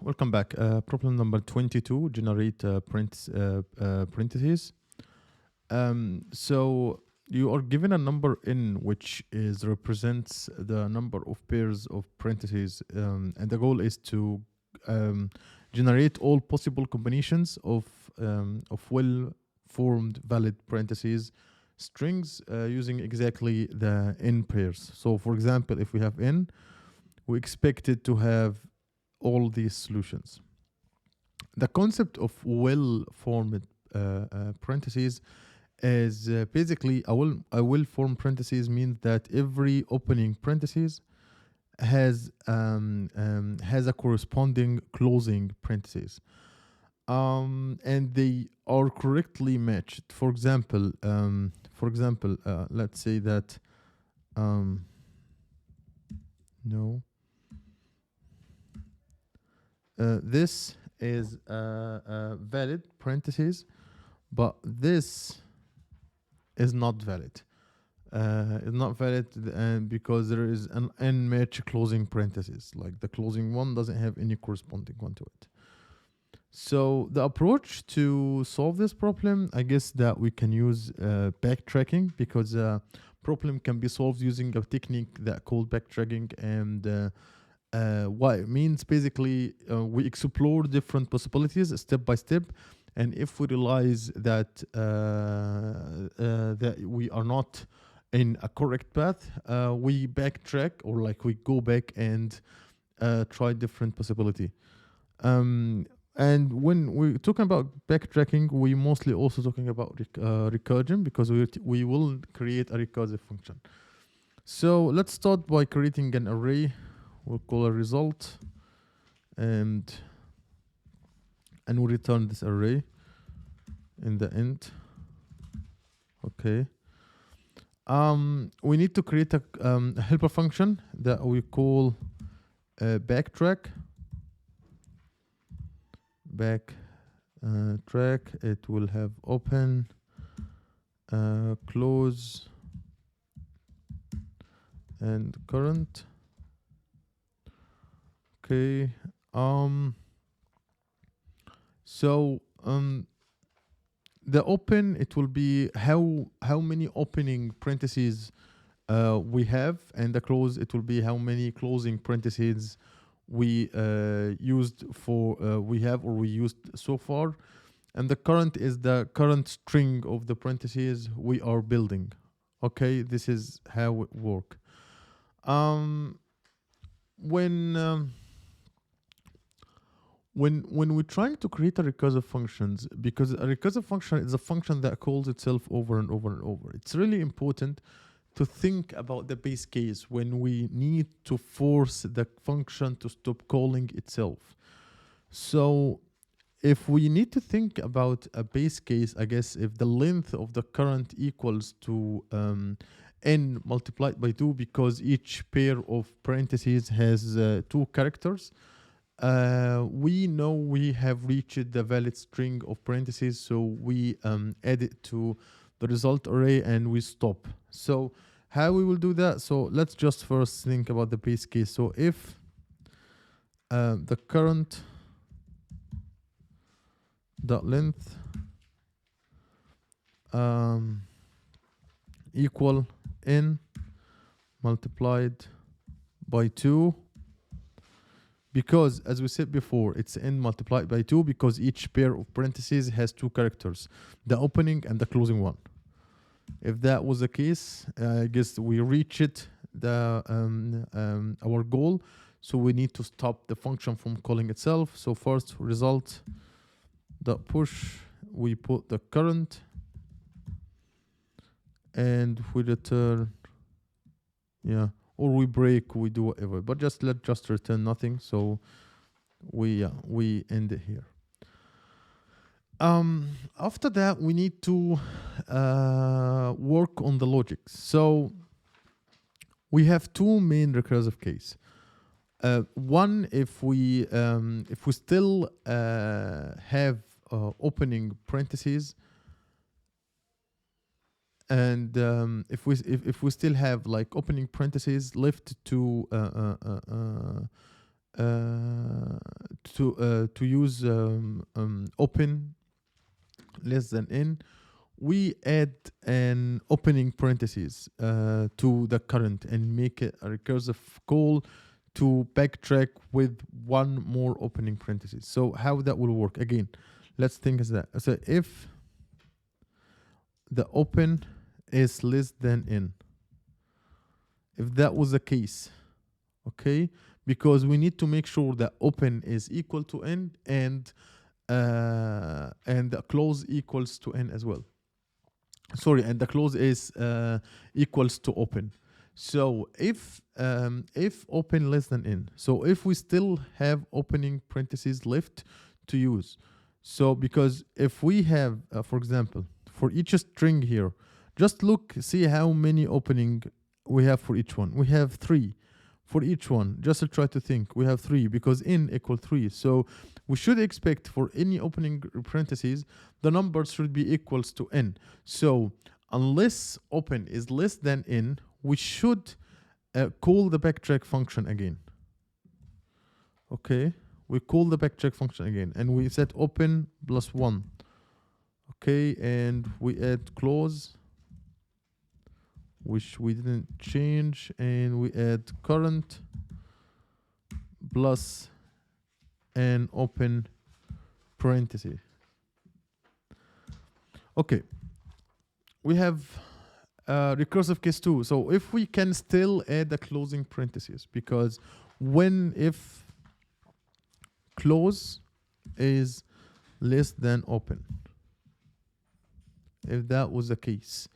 Welcome back. Problem number 22, generate parentheses. So you are given a number n which is represents the number of pairs of parentheses, and the goal is to generate all possible combinations of well-formed valid parentheses strings using exactly the n pairs. So for example, if we have n, we expect it to have all these solutions. The concept of well-formed parentheses is basically a well-formed parentheses means that every opening parentheses has a corresponding closing parentheses, and they are correctly matched. For example, let's say that no. This is valid parentheses, but this is not valid. It's not valid because there is an n-match closing parentheses. Like the closing one doesn't have any corresponding one to it. So the approach to solve this problem, I guess that we can use backtracking, because problem can be solved using a technique that called backtracking, and what it means basically, we explore different possibilities step by step, and if we realize that that we are not in a correct path, we backtrack, or like we go back and try different possibility. And when we're talking about backtracking, we mostly also talking about recursion, because we will create a recursive function. So let's start by creating an array. We'll call a result, and we'll return this array in the end. Okay. We need to create a helper function that we call backtrack. Backtrack. It will have open, close, and current. Okay. The open, it will be how many opening parentheses we have, and the close, it will be how many closing parentheses we used for we have or we used so far, and the current is the current string of the parentheses we are building. Okay, this is how it work. When we're trying to create a recursive functions, because a recursive function is a function that calls itself over and over and over, it's really important to think about the base case when we need to force the function to stop calling itself. So if we need to think about a base case, I guess if the length of the current equals to n multiplied by 2, because each pair of parentheses has 2 characters, we know we have reached the valid string of parentheses, so we add it to the result array and we stop. So how we will do that? So let's just first think about the base case. So if the current dot length equal n multiplied by 2, because as we said before, it's n multiplied by 2 because each pair of parentheses has 2 characters, the opening and the closing one. If that was the case, I guess we reached the our goal. So we need to stop the function from calling itself. So first result dot push, we put the current, and we return, yeah, or we break, we do whatever, but let's just return nothing. So we end it here. After that, we need to work on the logic. So we have 2 main recursive case. One, if we still have opening parentheses, and if we still have like opening parentheses left to to use open less than in, we add an opening parentheses to the current and make it a recursive call to backtrack with one more opening parentheses. So how that will work? Again, let's think as that. So if the open is less than in, if that was the case, okay, because we need to make sure that open is equal to n and the close equals to n as well. Sorry, and the close is equals to open. So if open less than in, so if we still have opening parentheses left to use, so because if we have, for example, for each string here, just look, see how many opening we have for each one. We have 3 for each one. Just to try to think, we have 3 because in equal 3. So we should expect for any opening parentheses, the numbers should be equals to n. So unless open is less than in, we should call the backtrack function again. Okay, we call the backtrack function again, and we set open plus 1. Okay, and we add close, which we didn't change, and we add current plus an open parenthesis. Okay, we have recursive case 2. So if we can still add a closing parenthesis, because if close is less than open, if that was the case,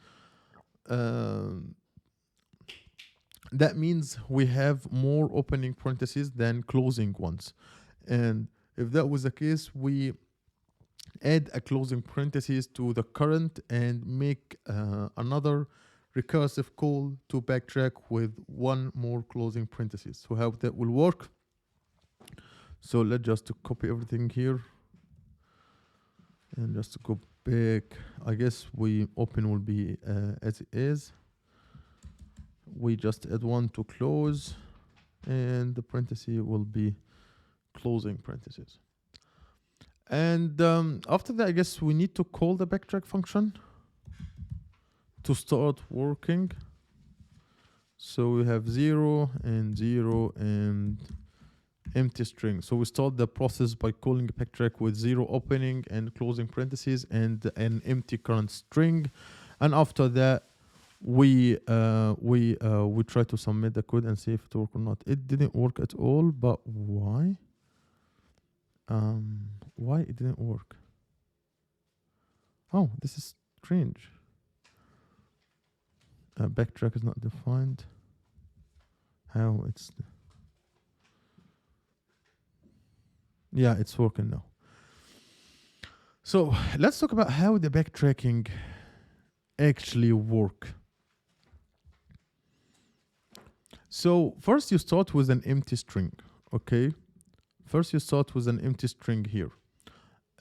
that means we have more opening parentheses than closing ones. And if that was the case, we add a closing parentheses to the current and make another recursive call to backtrack with one more closing parentheses. So how that will work? So let's just copy everything here and just go back. I guess we open will be as it is. We just add 1 to close, and the parenthesis will be closing parentheses. And after that, I guess we need to call the backtrack function to start working. So we have 0 and empty string. So we start the process by calling backtrack with 0 opening and closing parentheses and an empty current string. And after that, we try to submit the code and see if it works or not. It didn't work at all, but why? Why it didn't work? Oh, this is strange. Backtrack is not defined. How it's... Yeah, it's working now. So let's talk about how the backtracking actually work. So first you start with an empty string, okay? First you start with an empty string here.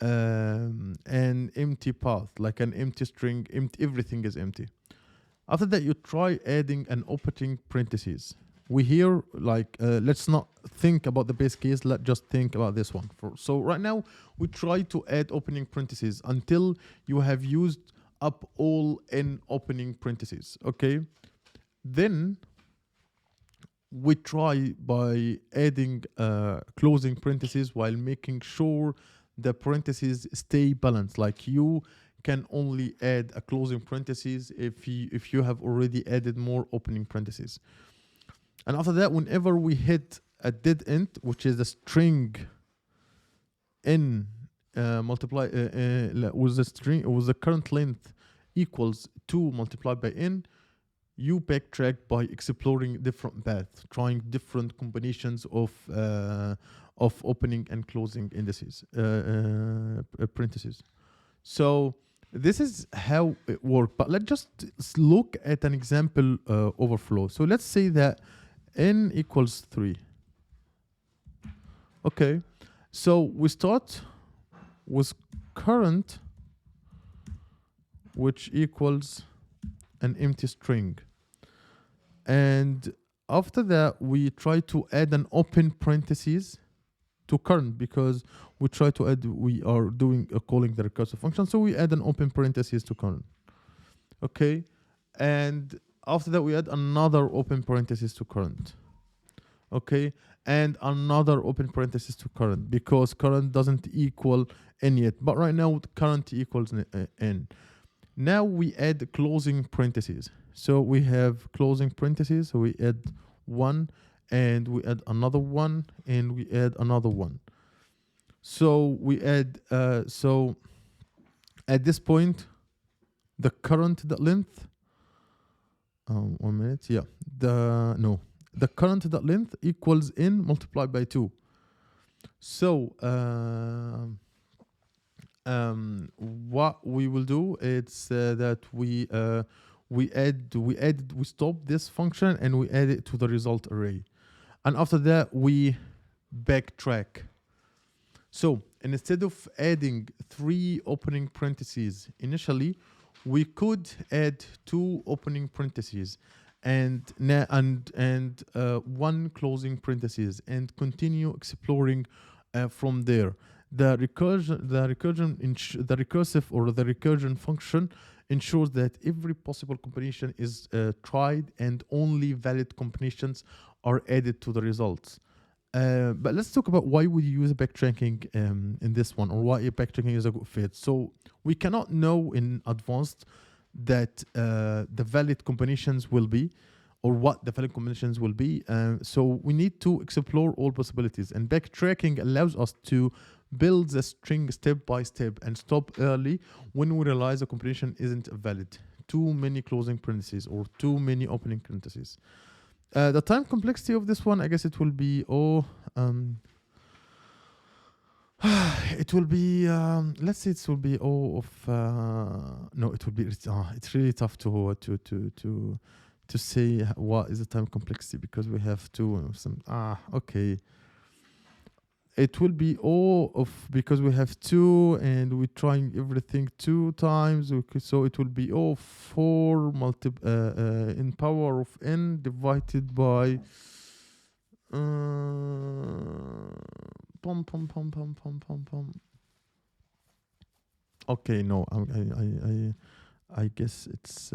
An empty path, like an empty string, everything is empty. After that, you try adding an opening parentheses. We here, like, let's not think about the base case, let's just think about this one. So right now, we try to add opening parentheses until you have used up all n opening parentheses, okay? Then we try by adding closing parentheses while making sure the parentheses stay balanced. Like you can only add a closing parentheses if you have already added more opening parentheses. And after that, whenever we hit a dead end, which is a string n multiply with the string with the current length equals 2 multiplied by n, you backtrack by exploring different paths, trying different combinations of opening and closing indices parentheses. So this is how it works. But let's just look at an example overflow. So let's say that n equals 3. Okay, so we start with current, which equals an empty string. And after that, we try to add an open parentheses to current, because we try to add, we are doing calling the recursive function, so we add an open parentheses to current. Okay, and after that we add another open parentheses to current. Okay, and another open parentheses to current, because current doesn't equal n yet, but right now current equals n. Now we add closing parentheses. So we have closing parentheses, so we add one, and we add another one, and we add another one. So we add, so at this point, the current length, 1 minute, yeah, the current length equals n multiplied by 2. So what we will do is that we stop this function and we add it to the result array, and after that we backtrack. So instead of adding 3 opening parentheses initially, we could add 2 opening parentheses and 1 closing parentheses, and continue exploring from there. The recursion function ensures that every possible combination is tried, and only valid combinations are added to the results. But let's talk about why would you use backtracking in this one, or why backtracking is a good fit. So we cannot know in advance that the valid combinations will be, or what the valid combinations will be. So we need to explore all possibilities, and backtracking allows us to build the string step by step and stop early when we realize a combination isn't valid. Too many closing parentheses or too many opening parentheses. The time complexity of this one, I guess it will be it will be let's say it will be O of no, it will be it's really tough to say what is the time complexity, because we have okay. It will be O of, because we have 2 and we're trying everything 2 times. So it will be O 4 in power of n divided by Okay, no, I guess it's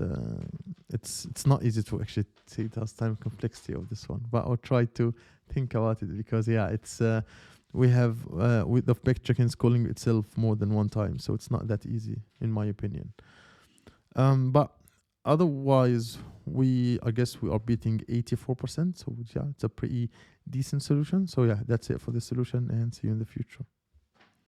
not easy to actually say the time complexity of this one, but I'll try to think about it, because yeah, it's we have with the backtracking is calling itself more than 1 time, so it's not that easy in my opinion. But otherwise, I guess we are beating 84%. So yeah, it's a pretty decent solution. So yeah, that's it for this solution, and see you in the future.